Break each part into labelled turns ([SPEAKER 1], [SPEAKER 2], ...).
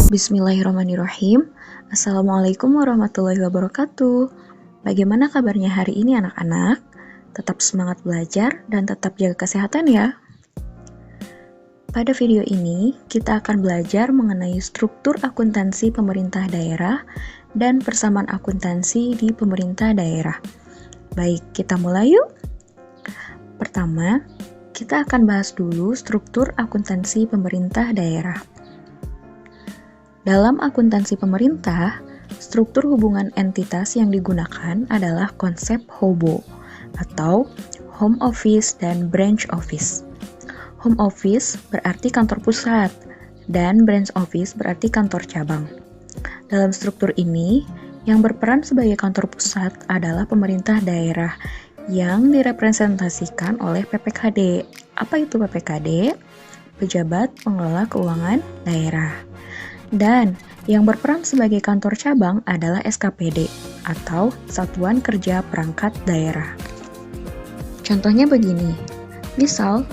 [SPEAKER 1] Bismillahirrahmanirrahim. Assalamualaikum warahmatullahi wabarakatuh. Bagaimana kabarnya hari ini anak-anak? Tetap semangat belajar dan tetap jaga kesehatan ya. Pada video ini, kita akan belajar mengenai struktur akuntansi pemerintah daerah dan persamaan akuntansi di pemerintah daerah. Baik, kita mulai yuk. Pertama, kita akan bahas dulu struktur akuntansi pemerintah daerah. Dalam akuntansi pemerintah, struktur hubungan entitas yang digunakan adalah konsep HOBO atau Home Office dan Branch Office. Home Office berarti kantor pusat dan Branch Office berarti kantor cabang. Dalam struktur ini, yang berperan sebagai kantor pusat adalah pemerintah daerah yang direpresentasikan oleh PPKD. Apa itu PPKD? Pejabat Pengelola Keuangan Daerah. Dan yang berperan sebagai kantor cabang adalah SKPD atau Satuan Kerja Perangkat Daerah. Contohnya begini, misal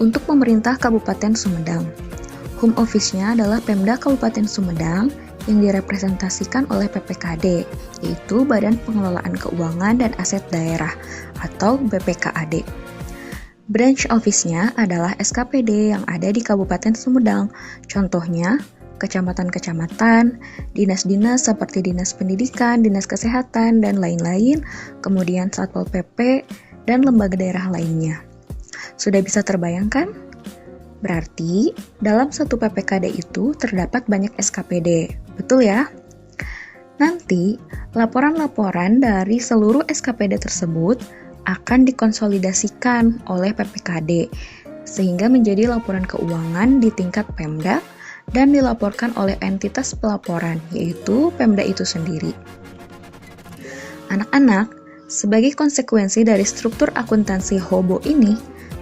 [SPEAKER 1] untuk pemerintah Kabupaten Sumedang, home office-nya adalah Pemda Kabupaten Sumedang yang direpresentasikan oleh PPKD, yaitu Badan Pengelolaan Keuangan dan Aset Daerah atau BPKAD. Branch office-nya adalah SKPD yang ada di Kabupaten Sumedang, contohnya kecamatan-kecamatan, dinas-dinas seperti Dinas Pendidikan, Dinas Kesehatan, dan lain-lain, kemudian Satpol PP, dan lembaga daerah lainnya. Sudah bisa terbayangkan? Berarti, dalam satu PPKD itu terdapat banyak SKPD, betul ya? Nanti, laporan-laporan dari seluruh SKPD tersebut akan dikonsolidasikan oleh PPKD, sehingga menjadi laporan keuangan di tingkat Pemda, dan dilaporkan oleh entitas pelaporan, yaitu Pemda itu sendiri. Anak-anak, sebagai konsekuensi dari struktur akuntansi HOBO ini,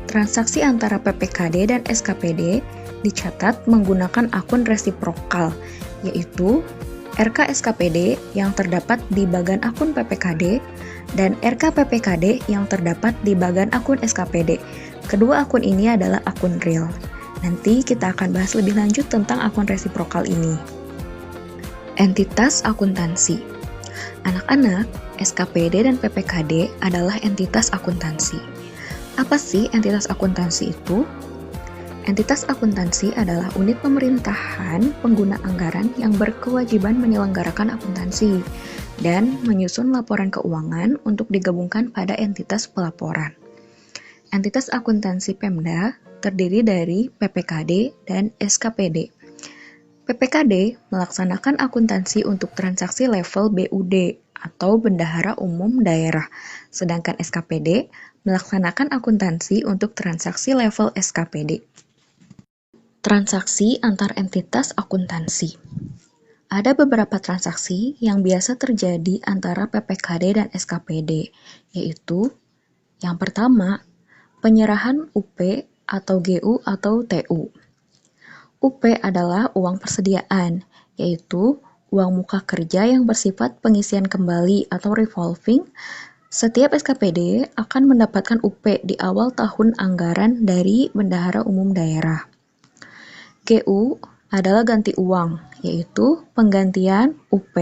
[SPEAKER 1] transaksi antara PPKD dan SKPD dicatat menggunakan akun resiprokal, yaitu RK SKPD yang terdapat di bagan akun PPKD dan RK PPKD yang terdapat di bagan akun SKPD. Kedua akun ini adalah akun real. Nanti kita akan bahas lebih lanjut tentang akun resiprokal ini. Entitas akuntansi. Anak-anak, SKPD dan PPKD adalah entitas akuntansi. Apa sih entitas akuntansi itu? Entitas akuntansi adalah unit pemerintahan pengguna anggaran yang berkewajiban menyelenggarakan akuntansi dan menyusun laporan keuangan untuk digabungkan pada entitas pelaporan. Entitas akuntansi Pemda terdiri dari PPKD dan SKPD. PPKD melaksanakan akuntansi untuk transaksi level BUD atau Bendahara Umum Daerah, sedangkan SKPD melaksanakan akuntansi untuk transaksi level SKPD. Transaksi antar entitas akuntansi. Ada beberapa transaksi yang biasa terjadi antara PPKD dan SKPD, yaitu yang pertama, penyerahan UP atau GU atau TU. UP adalah uang persediaan, yaitu uang muka kerja yang bersifat pengisian kembali atau revolving. Setiap SKPD akan mendapatkan UP di awal tahun anggaran dari Bendahara Umum Daerah. GU adalah ganti uang, yaitu penggantian UP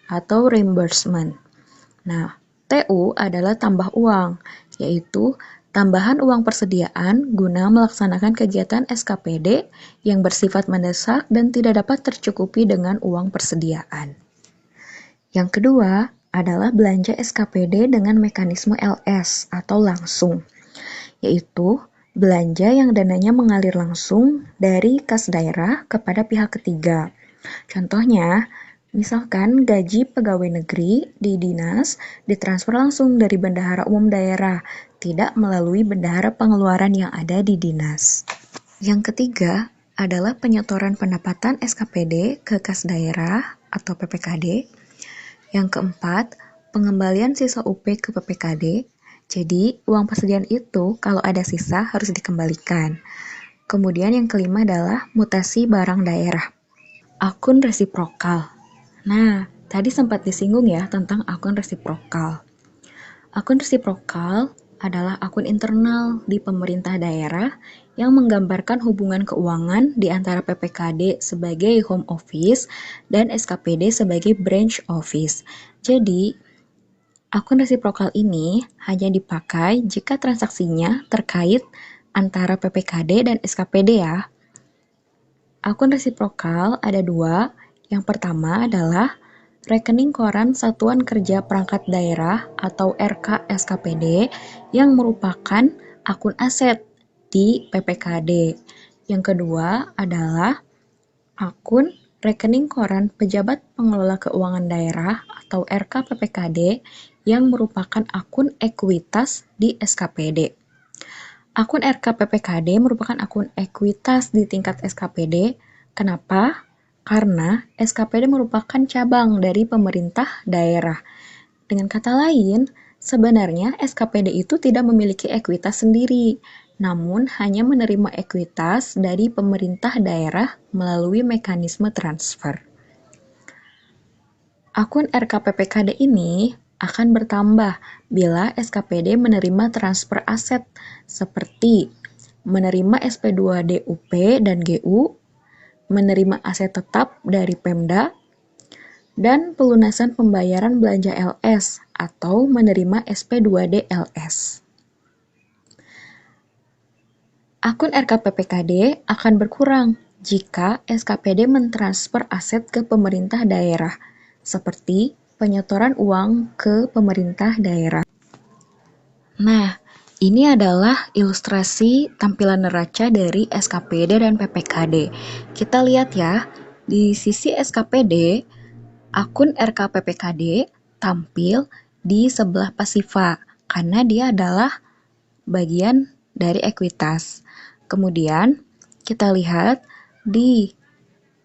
[SPEAKER 1] atau reimbursement. Nah, TU adalah tambah uang, yaitu tambahan uang persediaan guna melaksanakan kegiatan SKPD yang bersifat mendesak dan tidak dapat tercukupi dengan uang persediaan. Yang kedua adalah belanja SKPD dengan mekanisme LS atau langsung, yaitu belanja yang dananya mengalir langsung dari kas daerah kepada pihak ketiga. Contohnya, misalkan gaji pegawai negeri di dinas ditransfer langsung dari Bendahara Umum Daerah, tidak melalui bendahara pengeluaran yang ada di dinas. Yang ketiga adalah penyetoran pendapatan SKPD ke kas daerah atau PPKD. Yang keempat, pengembalian sisa UP ke PPKD. Jadi, uang persediaan itu kalau ada sisa harus dikembalikan. Kemudian yang kelima adalah mutasi barang daerah. Akun resiprokal. Nah, tadi sempat disinggung ya tentang akun resiprokal. Akun resiprokal adalah akun internal di pemerintah daerah yang menggambarkan hubungan keuangan di antara PPKD sebagai home office dan SKPD sebagai branch office. Jadi, akun resiprokal ini hanya dipakai jika transaksinya terkait antara PPKD dan SKPD ya. Akun resiprokal ada dua. Yang pertama adalah rekening koran Satuan Kerja Perangkat Daerah atau RKSKPD yang merupakan akun aset di PPKD. Yang kedua adalah akun rekening koran Pejabat Pengelola Keuangan Daerah atau RKPPKD yang merupakan akun ekuitas di SKPD. Akun RKPPKD merupakan akun ekuitas di tingkat SKPD. Kenapa? Karena SKPD merupakan cabang dari pemerintah daerah. Dengan kata lain, sebenarnya SKPD itu tidak memiliki ekuitas sendiri, namun hanya menerima ekuitas dari pemerintah daerah melalui mekanisme transfer. Akun RKPPKD ini akan bertambah bila SKPD menerima transfer aset seperti menerima SP2 DUP dan GU, menerima aset tetap dari Pemda, dan pelunasan pembayaran belanja LS atau menerima SP2D LS. Akun RKPPKD akan berkurang jika SKPD mentransfer aset ke pemerintah daerah, seperti penyetoran uang ke pemerintah daerah. Nah, ini adalah ilustrasi tampilan neraca dari SKPD dan PPKD. Kita lihat ya, di sisi SKPD, akun RKPPKD tampil di sebelah pasifa karena dia adalah bagian dari ekuitas. Kemudian, kita lihat di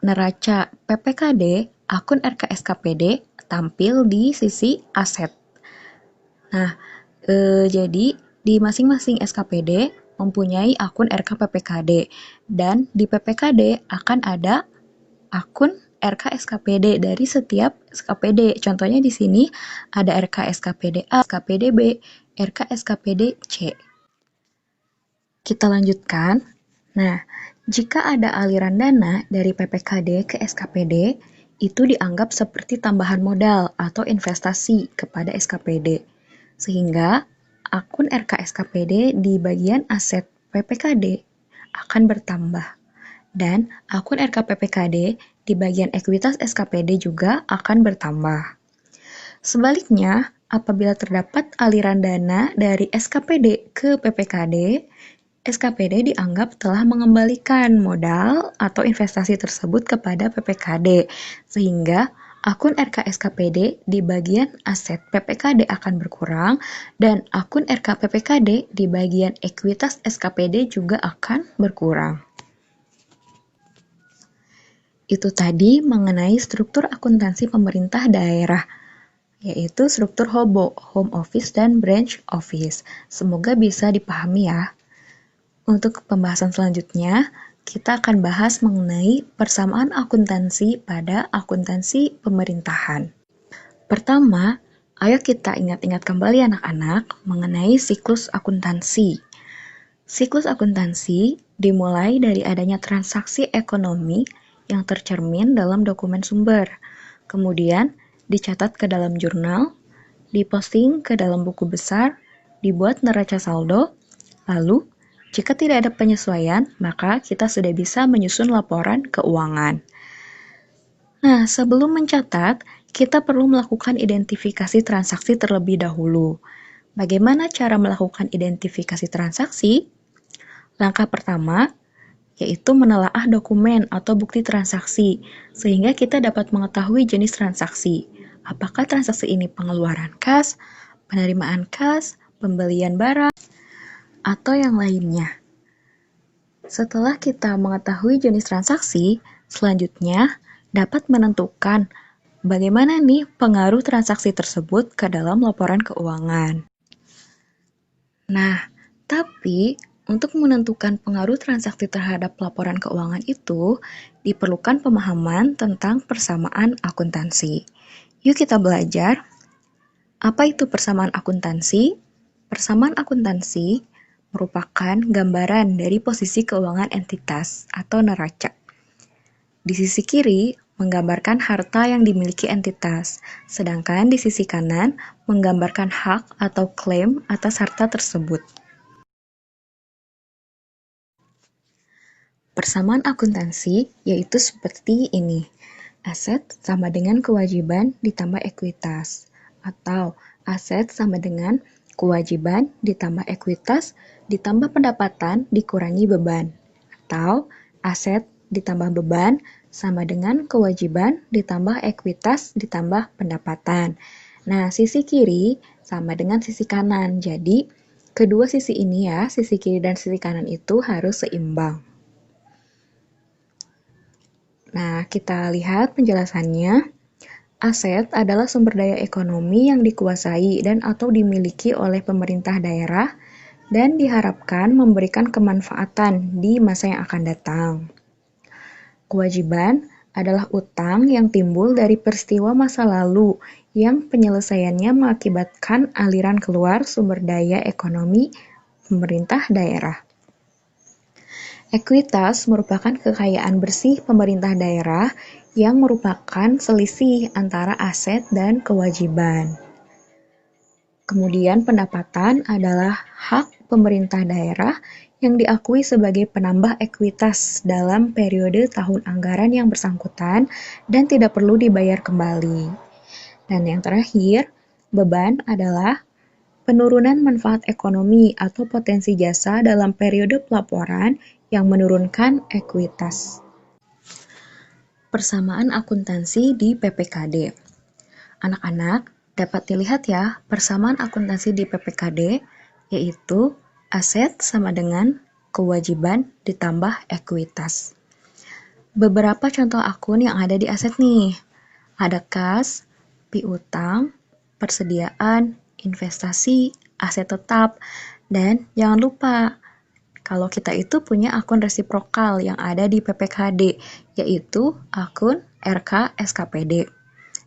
[SPEAKER 1] neraca PPKD, akun RKSKPD tampil di sisi aset. Nah, jadi di masing-masing SKPD mempunyai akun RKPPKD dan di PPKD akan ada akun RKSKPD dari setiap SKPD. Contohnya di sini ada RKSKPD A, SKPD B, RKSKPD C. Kita lanjutkan. Nah, jika ada aliran dana dari PPKD ke SKPD, itu dianggap seperti tambahan modal atau investasi kepada SKPD. Sehingga akun RKSKPD di bagian aset PPKD akan bertambah. Dan akun RKPPKD di bagian ekuitas SKPD juga akan bertambah. Sebaliknya, apabila terdapat aliran dana dari SKPD ke PPKD, SKPD dianggap telah mengembalikan modal atau investasi tersebut kepada PPKD, sehingga akun RKSKPD di bagian aset PPKD akan berkurang dan akun RKPPKD di bagian ekuitas SKPD juga akan berkurang. Itu tadi mengenai struktur akuntansi pemerintah daerah, yaitu struktur HOBO, Home Office dan Branch Office. Semoga bisa dipahami ya. Untuk pembahasan selanjutnya, kita akan bahas mengenai persamaan akuntansi pada akuntansi pemerintahan. Pertama, ayo kita ingat-ingat kembali anak-anak mengenai siklus akuntansi. Siklus akuntansi dimulai dari adanya transaksi ekonomi yang tercermin dalam dokumen sumber, kemudian dicatat ke dalam jurnal, diposting ke dalam buku besar, dibuat neraca saldo, lalu jika tidak ada penyesuaian, maka kita sudah bisa menyusun laporan keuangan. Nah, sebelum mencatat, kita perlu melakukan identifikasi transaksi terlebih dahulu. Bagaimana cara melakukan identifikasi transaksi? Langkah pertama, yaitu menelaah dokumen atau bukti transaksi, sehingga kita dapat mengetahui jenis transaksi. Apakah transaksi ini pengeluaran kas, penerimaan kas, pembelian barang, atau yang lainnya. Setelah kita mengetahui jenis transaksi, selanjutnya dapat menentukan bagaimana nih pengaruh transaksi tersebut ke dalam laporan keuangan. Nah, tapi untuk menentukan pengaruh transaksi terhadap laporan keuangan itu, diperlukan pemahaman tentang persamaan akuntansi. Yuk kita belajar. Apa itu persamaan akuntansi? Persamaan akuntansi merupakan gambaran dari posisi keuangan entitas atau neraca. Di sisi kiri menggambarkan harta yang dimiliki entitas, sedangkan di sisi kanan menggambarkan hak atau klaim atas harta tersebut. Persamaan akuntansi yaitu seperti ini. Aset sama dengan kewajiban ditambah ekuitas, atau aset sama dengan kewajiban ditambah ekuitas ditambah pendapatan dikurangi beban, atau aset ditambah beban sama dengan kewajiban ditambah ekuitas ditambah pendapatan. Nah, sisi kiri sama dengan sisi kanan. Jadi, kedua sisi ini ya, sisi kiri dan sisi kanan itu harus seimbang. Nah, kita lihat penjelasannya. Aset adalah sumber daya ekonomi yang dikuasai dan atau dimiliki oleh pemerintah daerah dan diharapkan memberikan kemanfaatan di masa yang akan datang. Kewajiban adalah utang yang timbul dari peristiwa masa lalu yang penyelesaiannya mengakibatkan aliran keluar sumber daya ekonomi pemerintah daerah. Ekuitas merupakan kekayaan bersih pemerintah daerah yang merupakan selisih antara aset dan kewajiban. Kemudian pendapatan adalah hak pemerintah daerah yang diakui sebagai penambah ekuitas dalam periode tahun anggaran yang bersangkutan dan tidak perlu dibayar kembali. Dan yang terakhir, beban adalah penurunan manfaat ekonomi atau potensi jasa dalam periode pelaporan yang menurunkan ekuitas. Persamaan akuntansi di PPKD. Anak-anak, dapat dilihat ya, persamaan akuntansi di PPKD yaitu aset sama dengan kewajiban ditambah ekuitas. Beberapa contoh akun yang ada di aset nih. Ada kas, piutang, persediaan, investasi, aset tetap, dan jangan lupa kalau kita itu punya akun resiprokal yang ada di PPKD, yaitu akun RK SKPD,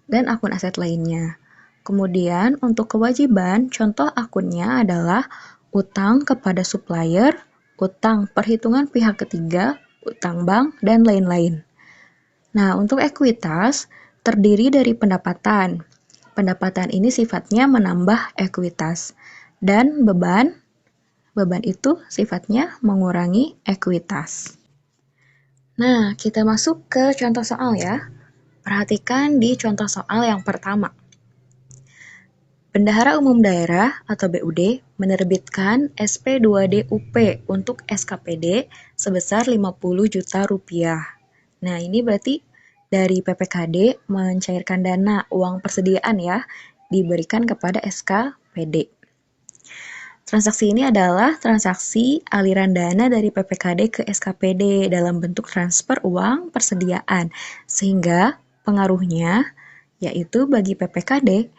[SPEAKER 1] dan akun aset lainnya. Kemudian untuk kewajiban, contoh akunnya adalah utang kepada supplier, utang perhitungan pihak ketiga, utang bank, dan lain-lain. Nah, untuk ekuitas, terdiri dari pendapatan. Pendapatan ini sifatnya menambah ekuitas. Dan beban itu sifatnya mengurangi ekuitas. Nah, kita masuk ke contoh soal ya. Perhatikan di contoh soal yang pertama. Bendahara Umum Daerah atau BUD menerbitkan SP2DUP untuk SKPD sebesar 50 juta rupiah. Nah, ini berarti dari PPKD mencairkan dana uang persediaan ya, diberikan kepada SKPD. Transaksi ini adalah transaksi aliran dana dari PPKD ke SKPD dalam bentuk transfer uang persediaan, sehingga pengaruhnya yaitu bagi PPKD,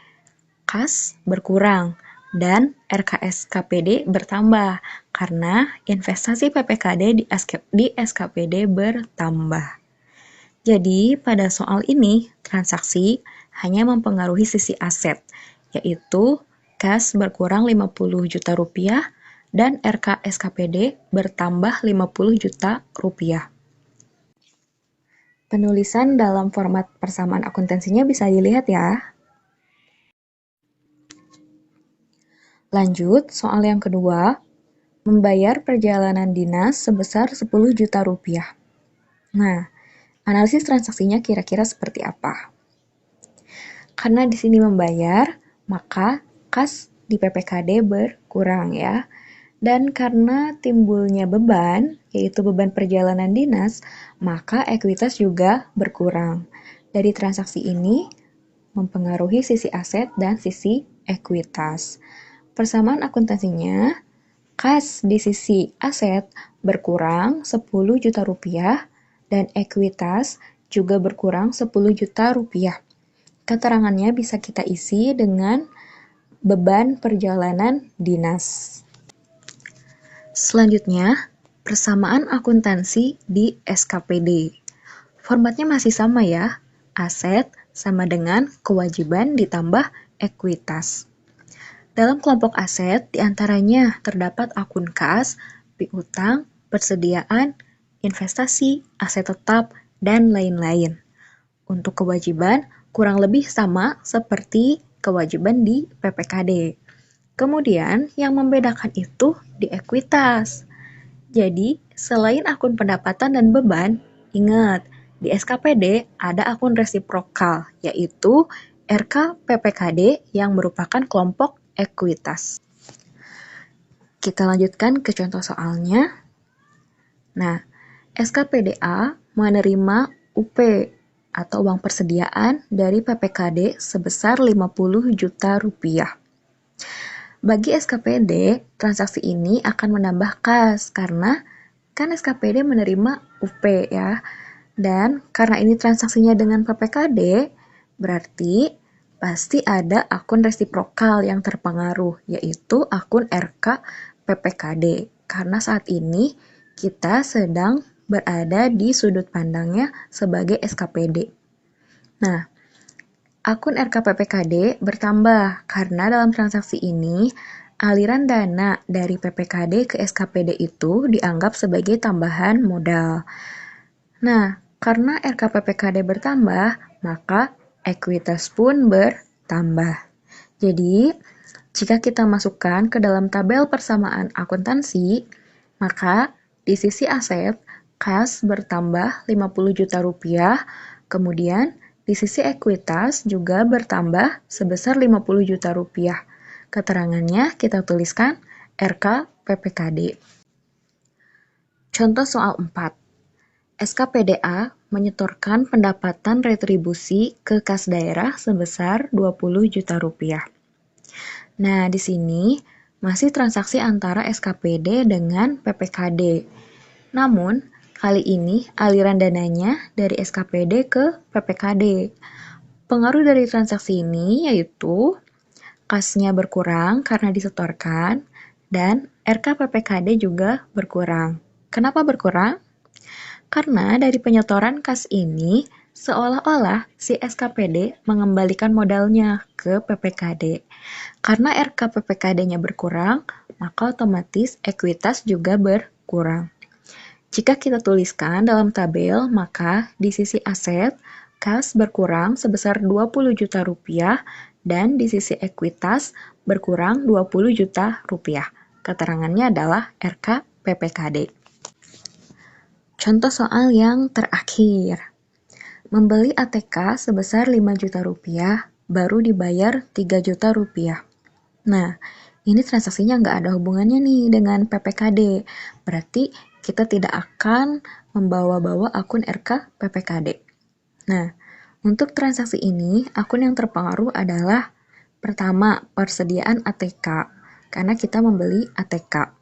[SPEAKER 1] kas berkurang dan RKSKPD bertambah karena investasi PPKD di SKPD bertambah. Jadi, pada soal ini, transaksi hanya mempengaruhi sisi aset, yaitu kas berkurang 50 juta rupiah dan RKSKPD bertambah 50 juta rupiah. Penulisan dalam format persamaan akuntansinya bisa dilihat ya. Lanjut, soal yang kedua, membayar perjalanan dinas sebesar 10 juta rupiah. Nah, analisis transaksinya kira-kira seperti apa? Karena di sini membayar, maka kas di PPKD berkurang ya. Dan karena timbulnya beban, yaitu beban perjalanan dinas, maka ekuitas juga berkurang. Dari transaksi ini mempengaruhi sisi aset dan sisi ekuitas. Persamaan akuntansinya, kas di sisi aset berkurang 10 juta rupiah dan ekuitas juga berkurang 10 juta rupiah. Keterangannya bisa kita isi dengan beban perjalanan dinas. Selanjutnya, persamaan akuntansi di SKPD. Formatnya masih sama ya, aset sama dengan kewajiban ditambah ekuitas. Dalam kelompok aset, diantaranya terdapat akun kas, piutang, persediaan, investasi, aset tetap, dan lain-lain. Untuk kewajiban, kurang lebih sama seperti kewajiban di PPKD. Kemudian, yang membedakan itu di ekuitas. Jadi, selain akun pendapatan dan beban, ingat, di SKPD ada akun resiprokal, yaitu RK PPKD yang merupakan kelompok ekuitas. Kita lanjutkan ke contoh soalnya. Nah, SKPDA menerima UP atau uang persediaan dari PPKD sebesar 50 juta rupiah. Bagi SKPD, transaksi ini akan menambah kas karena kan SKPD menerima UP ya. Dan karena ini transaksinya dengan PPKD, berarti pasti ada akun resiprokal yang terpengaruh, yaitu akun RK PPKD. Karena saat ini kita sedang berada di sudut pandangnya sebagai SKPD. Nah, akun RKPPKD bertambah karena dalam transaksi ini aliran dana dari PPKD ke SKPD itu dianggap sebagai tambahan modal. Nah, karena RKPPKD bertambah, maka ekuitas pun bertambah. Jadi, jika kita masukkan ke dalam tabel persamaan akuntansi, maka di sisi aset, kas bertambah 50 juta rupiah, kemudian di sisi ekuitas juga bertambah sebesar 50 juta rupiah. Keterangannya kita tuliskan RK PPKD. Contoh soal 4. SKPDA menyetorkan pendapatan retribusi ke kas daerah sebesar 20 juta rupiah. Nah, di sini masih transaksi antara SKPD dengan PPKD. Namun, kali ini aliran dananya dari SKPD ke PPKD. Pengaruh dari transaksi ini yaitu kasnya berkurang karena disetorkan dan RK PPKD juga berkurang. Kenapa berkurang? Karena dari penyetoran kas ini seolah-olah si SKPD mengembalikan modalnya ke PPKD. Karena RK PPKD-nya berkurang, maka otomatis ekuitas juga berkurang. Jika kita tuliskan dalam tabel, maka di sisi aset, kas berkurang sebesar 20 juta rupiah dan di sisi ekuitas berkurang 20 juta rupiah. Keterangannya adalah RK PPKD. Contoh soal yang terakhir. Membeli ATK sebesar 5 juta rupiah, baru dibayar 3 juta rupiah. Nah, ini transaksinya nggak ada hubungannya nih dengan PPKD. Berarti kita tidak akan membawa-bawa akun RK PPKD. Nah, untuk transaksi ini, akun yang terpengaruh adalah pertama, persediaan ATK, karena kita membeli ATK.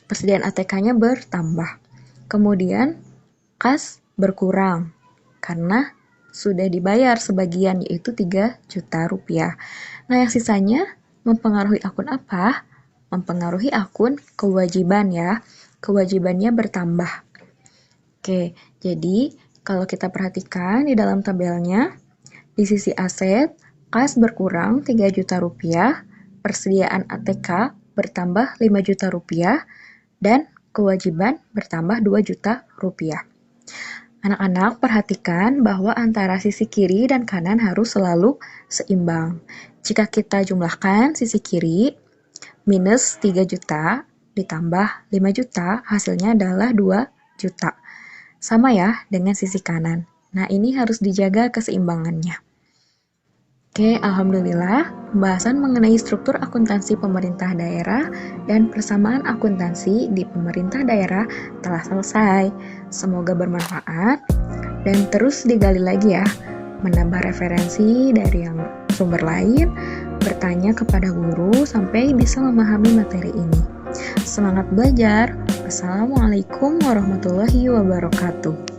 [SPEAKER 1] Persediaan ATK-nya bertambah. Kemudian, kas berkurang, karena sudah dibayar sebagian, yaitu 3 juta rupiah. Nah, yang sisanya mempengaruhi akun apa? Mempengaruhi akun kewajiban ya. Kewajibannya bertambah. Oke, jadi kalau kita perhatikan di dalam tabelnya, di sisi aset, kas berkurang 3 juta rupiah, persediaan ATK bertambah 5 juta rupiah, dan kewajiban bertambah 2 juta rupiah. Anak-anak perhatikan bahwa antara sisi kiri dan kanan harus selalu seimbang. Jika kita jumlahkan sisi kiri, minus 3 juta ditambah 5 juta, hasilnya adalah 2 juta. Sama ya dengan sisi kanan. Nah, ini harus dijaga keseimbangannya. Oke, alhamdulillah, pembahasan mengenai struktur akuntansi pemerintah daerah dan persamaan akuntansi di pemerintah daerah telah selesai. Semoga bermanfaat dan terus digali lagi ya, menambah referensi dari yang sumber lain, bertanya kepada guru sampai bisa memahami materi ini. Semangat belajar. Wassalamualaikum warahmatullahi wabarakatuh.